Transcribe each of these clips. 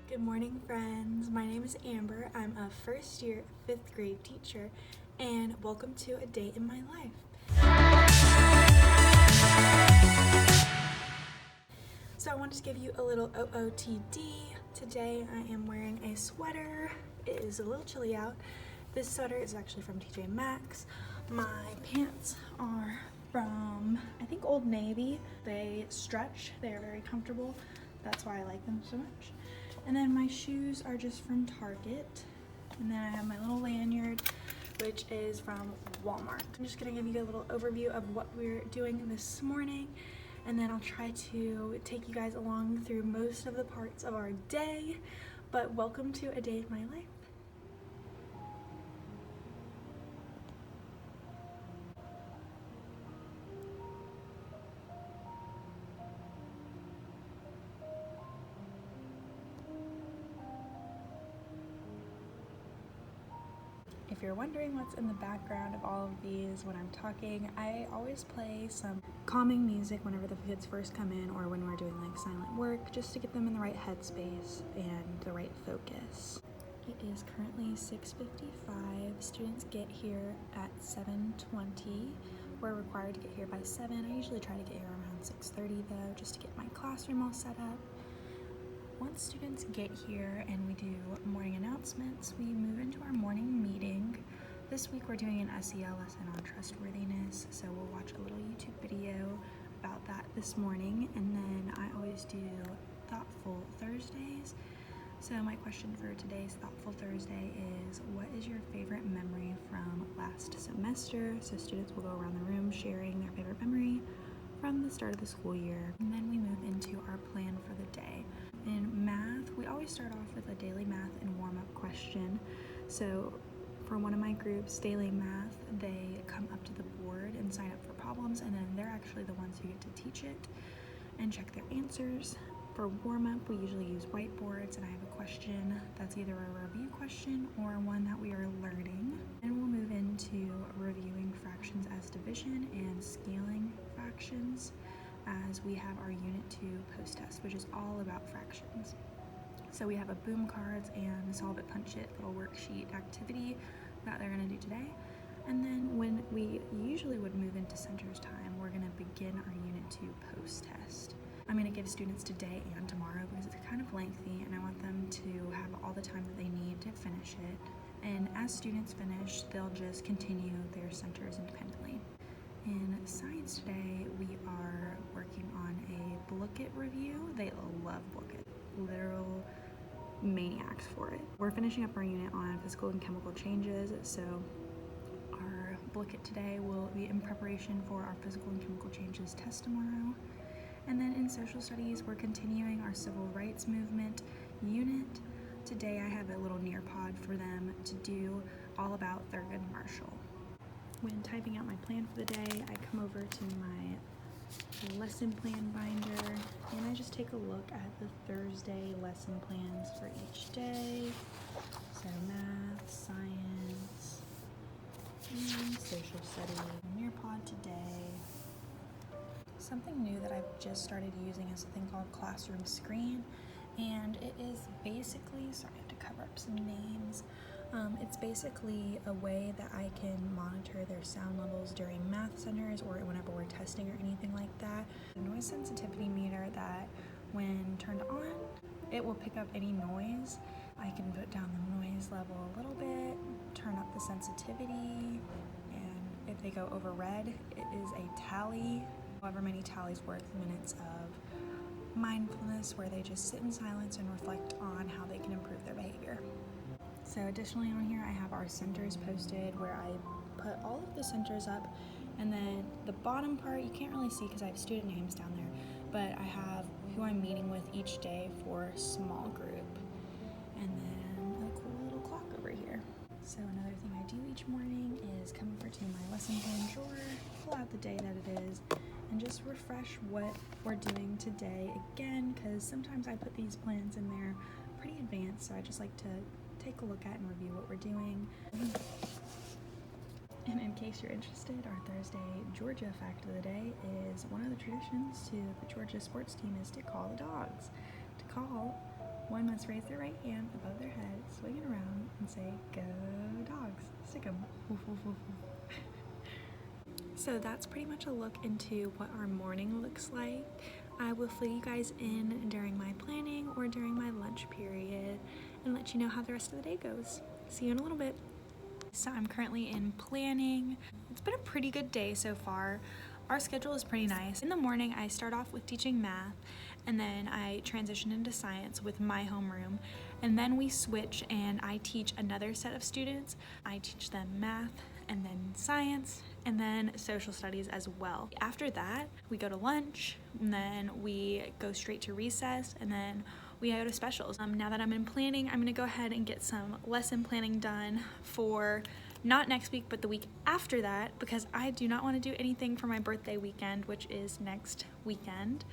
Good morning, friends. My name is Amber. I'm a first year 5th grade teacher, and welcome to a day in my life. So I wanted to give you a little OOTD. Today I am wearing a sweater. It is a little chilly out. This sweater is actually from TJ Maxx. My pants are from, I think, Old Navy. They stretch. They are very comfortable. That's why I like them so much. And then my shoes are just from Target. And then I have my little lanyard, which is from Walmart. I'm just gonna give you a little overview of what we're doing this morning, and then I'll try to take you guys along through most of the parts of our day. But welcome to a day in my life. If you're wondering what's in the background of all of these when I'm talking, I always play some calming music whenever the kids first come in or when we're doing like silent work, just to get them in the right headspace and the right focus. It is currently 6:55. Students get here at 7:20. We're required to get here by 7. I usually try to get here around 6:30 though, just to get my classroom all set up. Once students get here and we do morning announcements, we move into our morning meeting. This week we're doing an SEL lesson on trustworthiness, so we'll watch a little YouTube video about that this morning, and then I always do Thoughtful Thursdays. So my question for today's Thoughtful Thursday is, what is your favorite memory from last semester? So students will go around the room sharing their favorite memory from the start of the school year, and then we move into our plan for the day. In math, we always start off with a daily math and warm-up question. So for one of my groups, daily math, they come up to the board and sign up for problems, and then they're actually the ones who get to teach it and check their answers. For warm-up, we usually use whiteboards, and I have a question that's either a review question or one that we are learning. And we'll move into reviewing fractions as division and scaling fractions, as we have our Unit 2 post-test, which is all about fractions. So we have a boom cards and solve it, punch it little worksheet activity that they're going to do today. And then when we usually would move into centers time, we're going to begin our Unit 2 post-test. I'm going to give students today and tomorrow because it's kind of lengthy and I want them to have all the time that they need to finish it. And as students finish, they'll just continue their centers independently. In science today, we are working on a Book-It review. They love Book-It, literal maniacs for it. We're finishing up our unit on physical and chemical changes, so our Book-It today will be in preparation for our physical and chemical changes test tomorrow. And then in social studies, we're continuing our civil rights movement unit. Today I have a little Nearpod for them to do all about Thurgood Marshall. When typing out my plan for the day, I come over to my lesson plan binder and I just take a look at the Thursday lesson plans for each day. So math, science, and social studies. Nearpod today. Something new that I've just started using is something called Classroom Screen, and it is basically, sorry I have to cover up some names, It's basically a way that I can monitor their sound levels during math centers or whenever we're testing or anything like that. A noise sensitivity meter that when turned on, it will pick up any noise. I can put down the noise level a little bit, turn up the sensitivity, and if they go over red, it is a tally. However many tallies worth minutes of mindfulness where they just sit in silence and reflect on how they can improve their behavior. So additionally on here I have our centers posted where I put all of the centers up, and then the bottom part you can't really see because I have student names down there, but I have who I'm meeting with each day for small group, and then a cool little clock over here. So another thing I do each morning is come over to my lesson plan drawer, pull out the day that it is, and just refresh what we're doing today again, because sometimes I put these plans in there pretty advanced, so I just like to take a look at and review what we're doing. And in case you're interested, our Thursday Georgia fact of the day is one of the traditions to the Georgia sports team is to call the dogs. To call, one must raise their right hand above their head, swing it around, and say, "Go dogs, stick 'em." Woof, woof, woof, woof. So that's pretty much a look into what our morning looks like. I will fill you guys in during my planning or during my lunch period and let you know how the rest of the day goes. See you in a little bit. So I'm currently in planning. It's been a pretty good day so far. Our schedule is pretty nice. In the morning, I start off with teaching math, and then I transition into science with my homeroom, and then we switch and I teach another set of students. I teach them math, and then science, and then social studies as well. After that, we go to lunch, and then we go straight to recess, and then we go to specials. Now that I'm in planning, I'm gonna go ahead and get some lesson planning done for not next week, but the week after that, because I do not want to do anything for my birthday weekend, which is next weekend.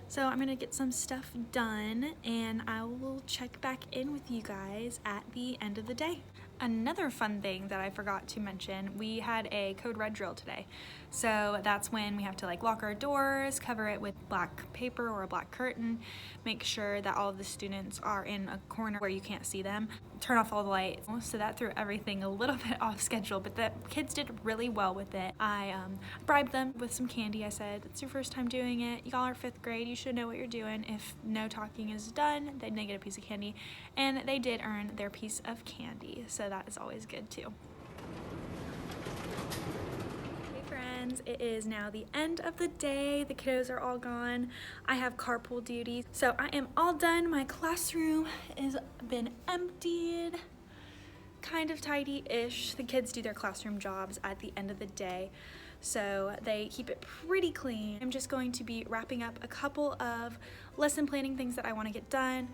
So I'm gonna get some stuff done, and I will check back in with you guys at the end of the day. Another fun thing that I forgot to mention, we had a code red drill today. So that's when we have to lock our doors, cover it with black paper or a black curtain, make sure that all of the students are in a corner where you can't see them, turn off all the lights. So that threw everything a little bit off schedule, but the kids did really well with it. I bribed them with some candy. I said, "It's your first time doing it. Y'all are 5th grade. You should know what you're doing. If no talking is done, then they get a piece of candy." And they did earn their piece of candy, so that is always good too. Hey friends, it is now the end of the day. The kiddos are all gone. I have carpool duty, so I am all done. My classroom has been emptied, kind of tidy-ish. The kids do their classroom jobs at the end of the day, so they keep it pretty clean. I'm just going to be wrapping up a couple of lesson planning things that I want to get done,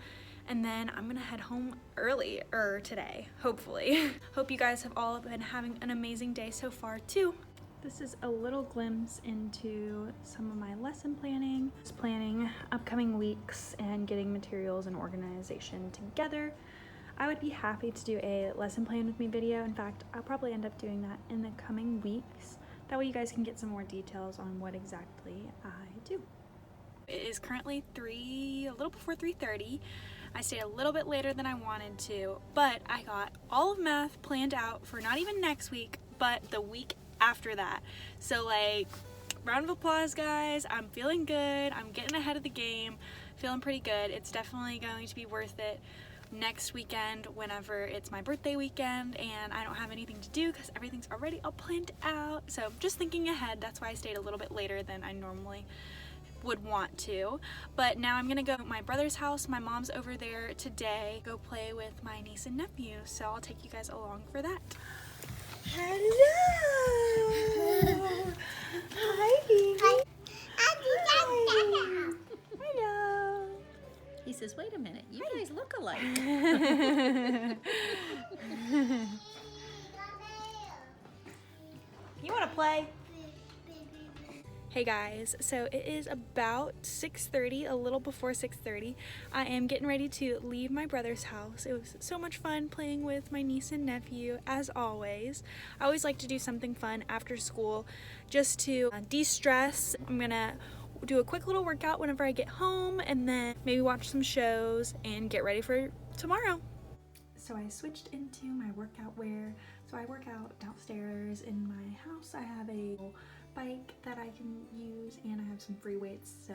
and then I'm gonna head home early today, hopefully. Hope you guys have all been having an amazing day so far too. This is a little glimpse into some of my lesson planning, just planning upcoming weeks and getting materials and organization together. I would be happy to do a lesson plan with me video. In fact, I'll probably end up doing that in the coming weeks. That way you guys can get some more details on what exactly I do. It is currently a little before 3:30. I stayed a little bit later than I wanted to, but I got all of math planned out for not even next week, but the week after that. So round of applause, guys. I'm feeling good. I'm getting ahead of the game, feeling pretty good. It's definitely going to be worth it next weekend whenever it's my birthday weekend and I don't have anything to do because everything's already all planned out. So just thinking ahead, that's why I stayed a little bit later than I normally would want to. But now I'm gonna go to my brother's house. My mom's over there today. Go play with my niece and nephew. So I'll take you guys along for that. Hello! Hi, baby. Hi. Hello. He says, "Wait a minute, you guys look alike." You wanna play? Hey guys, so it is about 6:30, a little before 6:30. I am getting ready to leave my brother's house. It was so much fun playing with my niece and nephew, as always. I always like to do something fun after school just to de-stress. I'm gonna do a quick little workout whenever I get home and then maybe watch some shows and get ready for tomorrow. So I switched into my workout wear. So I work out downstairs in my house. I have a bike that I can use and I have some free weights, so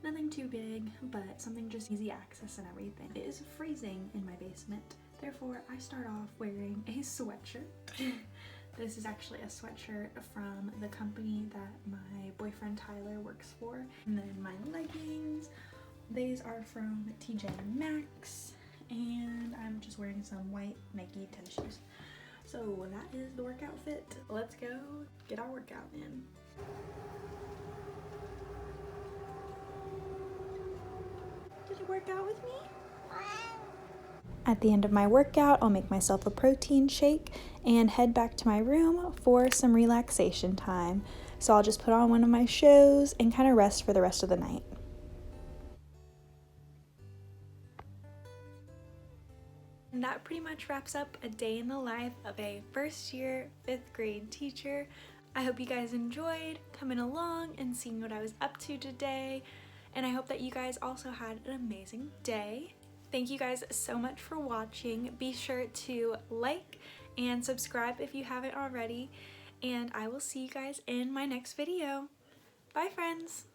nothing too big, but something just easy access and everything. It is freezing in my basement, therefore I start off wearing a sweatshirt. This is actually a sweatshirt from the company that my boyfriend Tyler works for. And then my leggings, these are from TJ Maxx, and I'm just wearing some white Nike tennis shoes. So that is the workout fit. Let's go get our workout in. Did you work out with me? At the end of my workout, I'll make myself a protein shake and head back to my room for some relaxation time. So I'll just put on one of my shows and kind of rest for the rest of the night. And that pretty much wraps up a day in the life of a first year 5th grade teacher. I hope you guys enjoyed coming along and seeing what I was up to today. And I hope that you guys also had an amazing day. Thank you guys so much for watching. Be sure to like and subscribe if you haven't already. And I will see you guys in my next video. Bye, friends.